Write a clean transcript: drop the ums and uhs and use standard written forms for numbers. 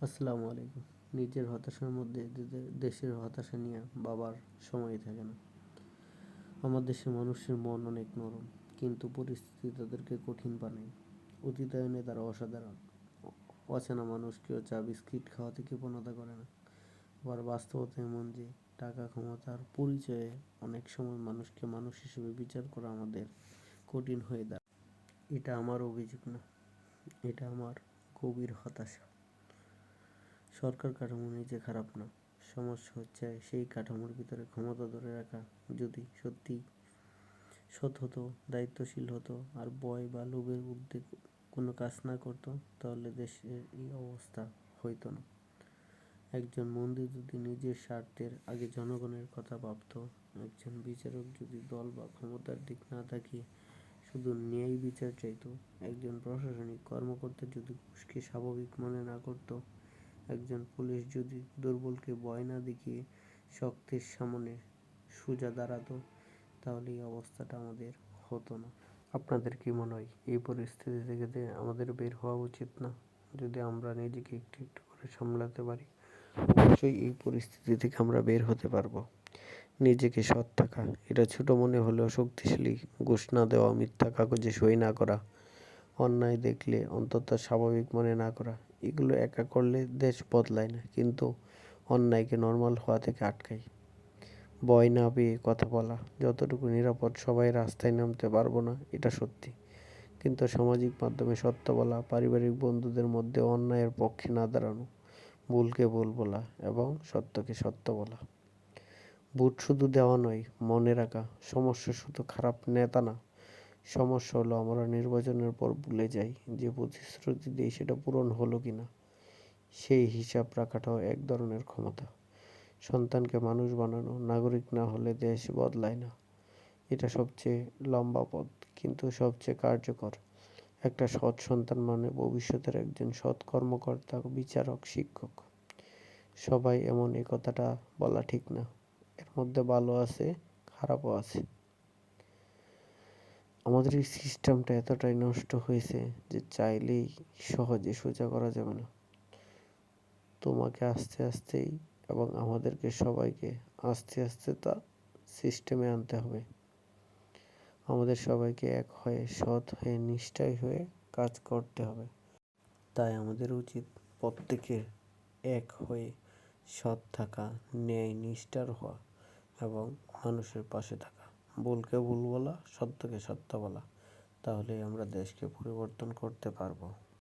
আসসালামু আলাইকুম। নিজের হতাশার মধ্যে দেশের হতাশা নিয়ে ভাবার সময় থাকে না। আমার দেশের মানুষের মন অনেক নরম, কিন্তু পরিস্থিতি তাদেরকে কঠিন বানায়। অতীতায়নে তারা অসাধারণ। অচেনা মানুষকেও চা বিস্কিট খাওয়াতে কৃপণতা করে না। আবার বাস্তবতা এমন যে টাকা ক্ষমতার পরিচয়ে অনেক সময় মানুষকে মানুষ হিসেবে বিচার করা আমাদের কঠিন হয়ে দাঁড়ায়। এটা আমার অভিযোগ না, এটা আমার গভীর হতাশা। সরকার কাঠামো নিজে খারাপ না, সমস্যা হচ্ছে সেই কাঠামোর ভিতরে ক্ষমতা ধরে রাখা যদি সত্যি সৎ হতো, দায়িত্বশীল হতো আর ভয় বা লোভের উদ্বেগ কোনো কাজ না করতো, তাহলে দেশের এই অবস্থা হইতো না। একজন মন্ত্রী যদি নিজের স্বার্থের আগে জনগণের কথা ভাবত, একজন বিচারক যদি দল বা ক্ষমতার দিক না তাকিয়ে শুধু ন্যায় বিচার চাইতো, একজন প্রশাসনিক কর্মকর্তা যদি ঘুষকে স্বাভাবিক মনে না করতো, একজন পুলিশ যদি দুর্বলকে ভয় না দেখিয়ে শক্তির সামনে সোজা দাঁড়াতো, তাহলে এই অবস্থাটা আমাদের হতো না। আপনাদের কি মনে হয় এই পরিস্থিতি থেকে আমাদের বের হওয়া উচিত না? যদি আমরা নিজেকে একটু একটু করে সামলাতে পারি, অবশ্যই এই পরিস্থিতি থেকে আমরা বের হতে পারবো। নিজেকে সৎ থাকা, এটা ছোট মনে হলেও শক্তিশালী। ঘুষ না দেওয়া, মিথ্যা কাগজে সই না করা, অন্যায় দেখলে অন্তত স্বাভাবিক মনে না করা, এগুলো একা করলে দেশ বদলায় না, কিন্তু অন্যায়কে নর্মাল হওয়া থেকে আটকায়। ভয় না পেয়ে কথা বলা, যতটুকু নিরাপদ সবাই রাস্তায় নামতে পারবো না, এটা সত্যি, কিন্তু সামাজিক মাধ্যমে সত্য বলা, পারিবারিক বন্ধুদের মধ্যে অন্যায়ের পক্ষে না দাঁড়ানো, ভুলকে ভুল বলা এবং সত্যকে সত্য বলা। ভোট শুধু দেওয়া নয়, মনে রাখা, সমস্যা শুধু খারাপ নেতা না, সমস্যা হলো আমরা নির্বাচনের পর ভুলে যাই যে প্রতিশ্রুতি দিই সেটা পূরণ হলো কিনা। সেই হিসাব রাখাটাও এক ধরনের ক্ষমতা। সন্তানকে মানুষ বানানো, নাগরিক না হলে দেশ বদলায় না। এটা সবচেয়ে লম্বা পথ, কিন্তু সবচেয়ে কার্যকর। একটা সৎ সন্তান মানে ভবিষ্যতের একজন সৎ কর্মকর্তা, বিচারক, শিক্ষক। সবাই এমন, এই কথাটা বলা ঠিক না। এর মধ্যে ভালো আছে, খারাপও আছে। আমাদের এই সিস্টেমটা এতটাই নষ্ট হয়েছে যে চাইলেই সহজে সোজা করা যাবে না। তোমাকে আস্তে আস্তেই এবং আমাদেরকে সবাইকে আস্তে আস্তে তা সিস্টেমে আনতে হবে। আমাদের সবাইকে এক হয়ে, সৎ হয়ে, নিষ্ঠায় হয়ে কাজ করতে হবে। তাই আমাদের উচিত প্রত্যেকের এক হয়ে সৎ থাকা, ন্যায় নিষ্ঠার হওয়া এবং মানুষের পাশে থাকা। ভুলকে ভুল বলা, সত্যকে সত্য বলা, তাহলেই আমরা দেশকে পরিবর্তন করতে পারবো।